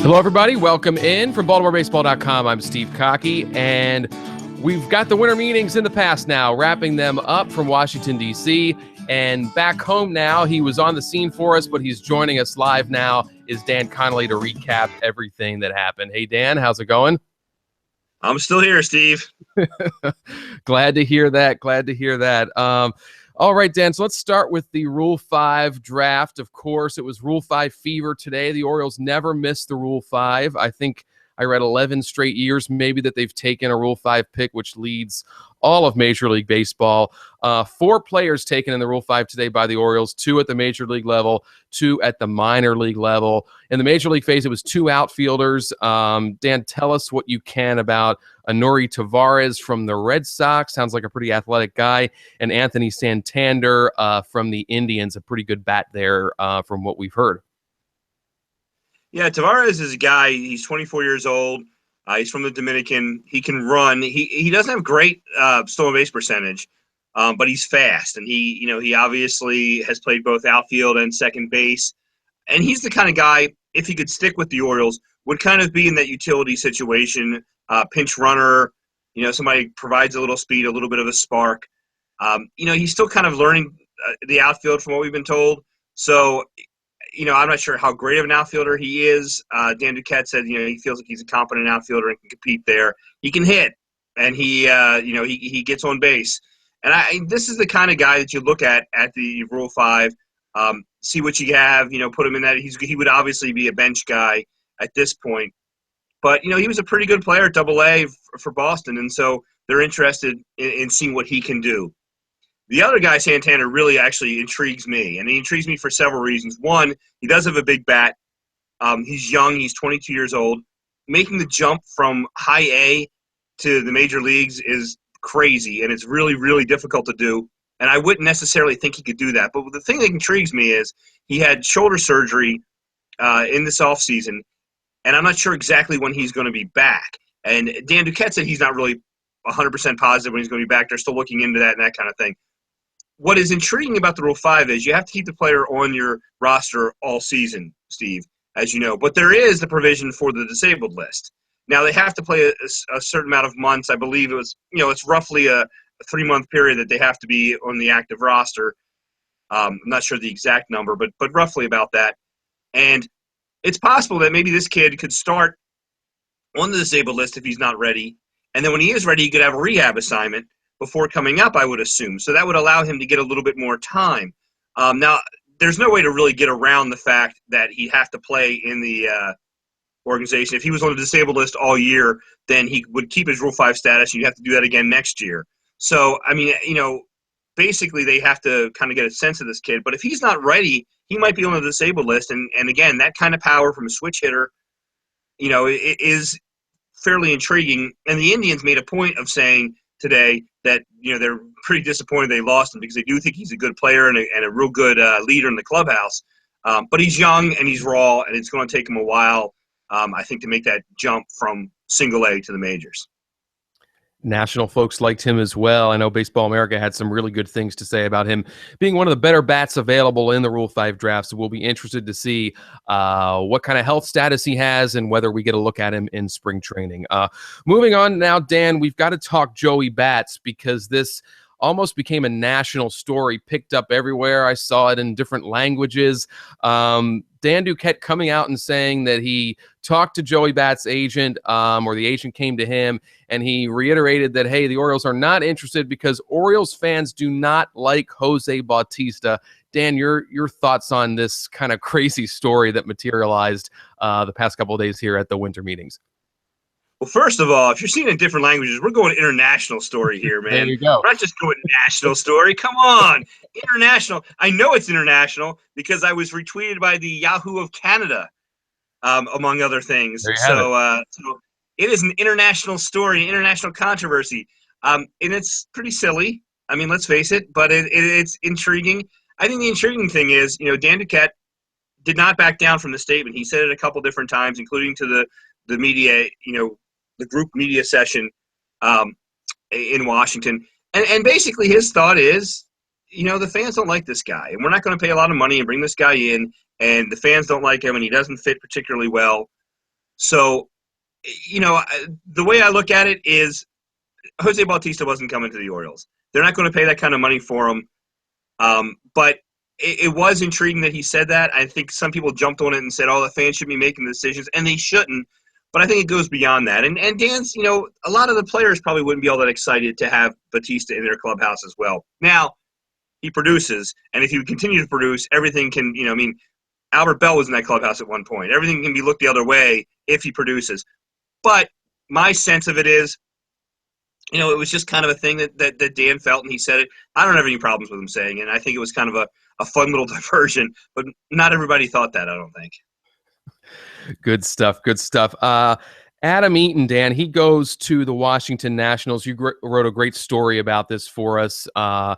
Hello, everybody. Welcome in from BaltimoreBaseball.com. I'm Steve Cockey, and we've got the winter meetings in the past now, wrapping them up from Washington, D.C., and back home now. He was on the scene for us, but he's joining us live now is Dan Connolly to recap everything that happened. Hey, Dan, how's it going? I'm still here, Steve. Glad to hear that. All right, Dan, so let's start with the Rule 5 draft. Of course, it was Rule 5 fever today. The Orioles never missed the Rule 5. I think I read 11 straight years maybe that they've taken a Rule 5 pick, which leads all of Major League Baseball. 4 players taken in the Rule 5 today by the Orioles, 2 at the Major League level, 2 at the minor league level. In the Major League phase, it was 2 outfielders. Dan, tell us what you can about Anuri Tavares from the Red Sox. Sounds like a pretty athletic guy. And Anthony Santander from the Indians, a pretty good bat there from what we've heard. Yeah, Tavares is a guy. He's 24 years old. He's from the Dominican. He can run. He doesn't have great stolen base percentage, but he's fast. And he obviously has played both outfield and second base. And he's the kind of guy, if he could stick with the Orioles, would kind of be in that utility situation, pinch runner. Somebody provides a little speed, a little bit of a spark. He's still kind of learning the outfield from what we've been told. So, I'm not sure how great of an outfielder he is. Dan Duquette said, he feels like he's a competent outfielder and can compete there. He can hit, and he gets on base. And this is the kind of guy that you look at the Rule 5, see what you have, put him in that. He would obviously be a bench guy at this point. But, he was a pretty good player at Double-A for Boston, and so they're interested in seeing what he can do. The other guy, Santander, really actually intrigues me, and he intrigues me for several reasons. One, he does have a big bat. He's young. He's 22 years old. Making the jump from high A to the major leagues is crazy, and it's really, really difficult to do. And I wouldn't necessarily think he could do that. But the thing that intrigues me is he had shoulder surgery in this offseason, and I'm not sure exactly when he's going to be back. And Dan Duquette said he's not really 100% positive when he's going to be back. They're still looking into that and that kind of thing. What is intriguing about the Rule 5 is you have to keep the player on your roster all season, Steve, as you know. But there is the provision for the disabled list. Now, they have to play a certain amount of months. I believe it's roughly a 3-month period that they have to be on the active roster. I'm not sure the exact number, but roughly about that. And it's possible that maybe this kid could start on the disabled list if he's not ready. And then when he is ready, he could have a rehab assignment before coming up, I would assume. So that would allow him to get a little bit more time. Now, there's no way to really get around the fact that he'd have to play in the organization. If he was on the disabled list all year, then he would keep his Rule 5 status, and you'd have to do that again next year. So, basically they have to kind of get a sense of this kid. But if he's not ready, he might be on the disabled list. And again, that kind of power from a switch hitter, it is fairly intriguing. And the Indians made a point of saying today that they're pretty disappointed they lost him because they do think he's a good player and a real good leader in the clubhouse. But he's young and he's raw, and it's going to take him a while, I think, to make that jump from single A to the majors. National folks liked him as well. I know Baseball America had some really good things to say about him being one of the better bats available in the Rule 5 draft. So we'll be interested to see what kind of health status he has and whether we get a look at him in spring training. Moving on now, Dan, we've got to talk Joey Bats because this almost became a national story, picked up everywhere. I saw it in different languages. Dan Duquette coming out and saying that he talked to Joey Bats' agent, or the agent came to him, and he reiterated that, hey, the Orioles are not interested because Orioles fans do not like Jose Bautista. Dan, your thoughts on this kind of crazy story that materialized the past couple of days here at the winter meetings? Well, first of all, if you're seeing it in different languages, we're going international story here, man. There you go. We're not just going national story. Come on. International. I know it's international because I was retweeted by the Yahoo of Canada, among other things. So it is an international story, an international controversy. And it's pretty silly. I mean, let's face it, but it's intriguing. I think the intriguing thing is, Dan Duquette did not back down from the statement. He said it a couple different times, including to the media, the group media session in Washington. And basically his thought is, the fans don't like this guy, and we're not going to pay a lot of money and bring this guy in, and the fans don't like him, and he doesn't fit particularly well. So, the way I look at it is Jose Bautista wasn't coming to the Orioles. They're not going to pay that kind of money for him. But it was intriguing that he said that. I think some people jumped on it and said, oh, the fans should be making the decisions, and they shouldn't. But I think it goes beyond that. And Dan's, a lot of the players probably wouldn't be all that excited to have Bautista in their clubhouse as well. Now, he produces, and if he would continue to produce, everything can, Albert Bell was in that clubhouse at one point. Everything can be looked the other way if he produces. But my sense of it is, it was just kind of a thing that Dan felt, and he said it. I don't have any problems with him saying it, and I think it was kind of a fun little diversion, but not everybody thought that, I don't think. Good stuff. Good stuff. Adam Eaton, Dan, he goes to the Washington Nationals. You wrote a great story about this for us on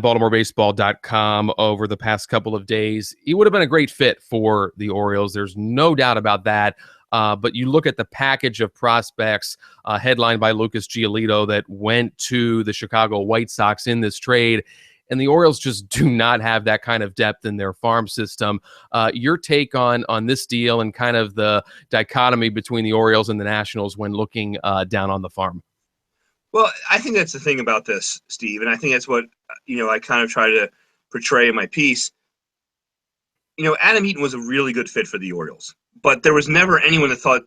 BaltimoreBaseball.com over the past couple of days. He would have been a great fit for the Orioles. There's no doubt about that. But you look at the package of prospects headlined by Lucas Giolito that went to the Chicago White Sox in this trade, and the Orioles just do not have that kind of depth in their farm system. Your take on this deal and kind of the dichotomy between the Orioles and the Nationals when looking down on the farm? Well, I think that's the thing about this, Steve, and I think that's what I kind of try to portray in my piece. Adam Eaton was a really good fit for the Orioles, but there was never anyone that thought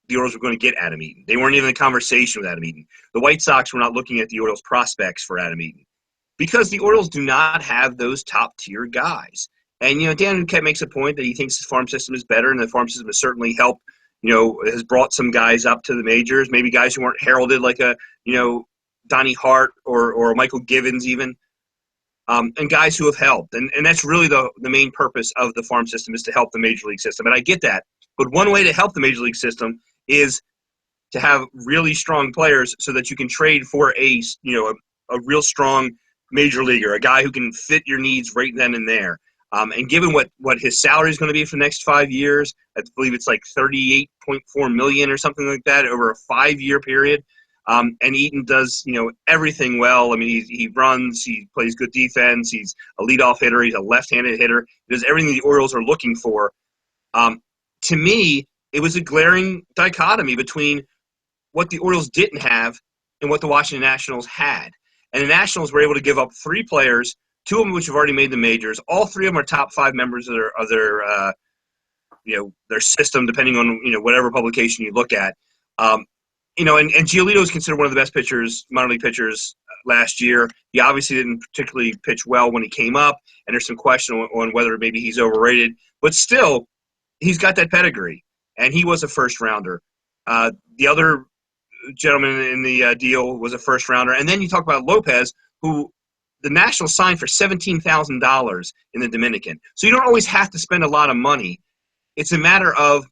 the Orioles were going to get Adam Eaton. They weren't even in conversation with Adam Eaton. The White Sox were not looking at the Orioles prospects for Adam Eaton because the Orioles do not have those top-tier guys. And, Dan Duquette makes a point that he thinks the farm system is better, and the farm system has certainly helped, has brought some guys up to the majors, maybe guys who weren't heralded like a, Donnie Hart or Michael Givens even. And guys who have helped. And that's really the main purpose of the farm system is to help the major league system. And I get that. But one way to help the major league system is to have really strong players so that you can trade for a real strong major leaguer, a guy who can fit your needs right then and there. And given what his salary is going to be for the next 5 years, I believe it's like $38.4 million or something like that over a 5-year period. And Eaton does, everything well. I mean, he runs, he plays good defense, he's a leadoff hitter, he's a left-handed hitter. He does everything the Orioles are looking for. To me, it was a glaring dichotomy between what the Orioles didn't have and what the Washington Nationals had. And the Nationals were able to give up 3 players, 2 of them which have already made the majors. All 3 of them are top 5 members of their system, depending on whatever publication you look at. And Giolito is considered one of the best pitchers, minor league pitchers last year. He obviously didn't particularly pitch well when he came up, and there's some question on whether maybe he's overrated. But still, he's got that pedigree, and he was a first-rounder. The other gentleman in the deal was a first-rounder. And then you talk about Lopez, who the Nationals signed for $17,000 in the Dominican. So you don't always have to spend a lot of money. It's a matter of,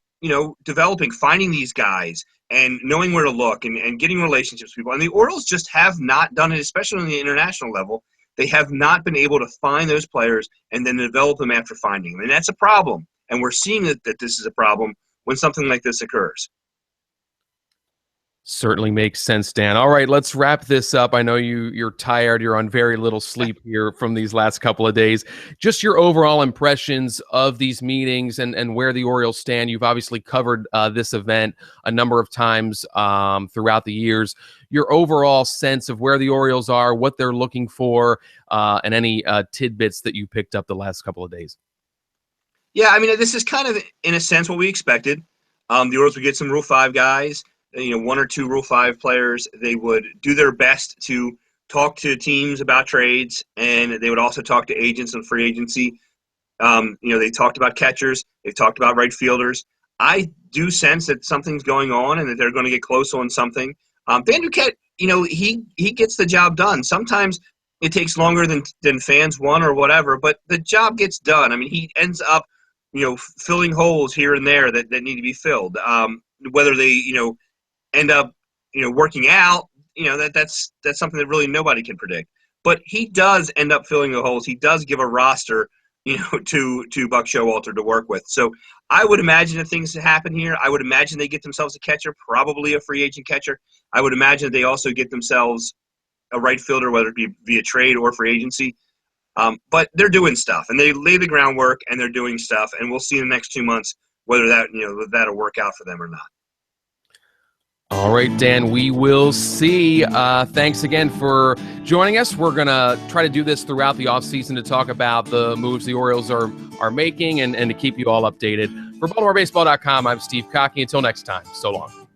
developing, finding these guys, and knowing where to look and getting relationships with people. And the Orioles just have not done it, especially on the international level. They have not been able to find those players and then develop them after finding them. And that's a problem. And we're seeing that this is a problem when something like this occurs. Certainly makes sense, Dan. All right, let's wrap this up. I know you're tired. You're on very little sleep here from these last couple of days. Just your overall impressions of these meetings and where the Orioles stand. You've obviously covered this event a number of times throughout the years. Your overall sense of where the Orioles are, what they're looking for, and any tidbits that you picked up the last couple of days. Yeah, I mean, this is kind of, in a sense, what we expected. The Orioles would get some Rule 5 guys. 1 or 2 Rule 5 players. They would do their best to talk to teams about trades, and they would also talk to agents and free agency. They talked about catchers. They've talked about right fielders. I do sense that something's going on and that they're going to get close on something. Dan Duquette, he gets the job done. Sometimes it takes longer than fans want or whatever, but the job gets done. I mean, he ends up, filling holes here and there that need to be filled. Whether they, end up, working out, that's something that really nobody can predict. But he does end up filling the holes. He does give a roster, to Buck Showalter to work with. So I would imagine that things happen here. I would imagine they get themselves a catcher, probably a free agent catcher. I would imagine they also get themselves a right fielder, whether it be via trade or free agency. But they're doing stuff, and they lay the groundwork, and they're doing stuff, and we'll see in the next 2 months whether that'll work out for them or not. All right, Dan, we will see. Thanks again for joining us. We're going to try to do this throughout the offseason to talk about the moves the Orioles are making and to keep you all updated. For BaltimoreBaseball.com, I'm Steve Cockey. Until next time, so long.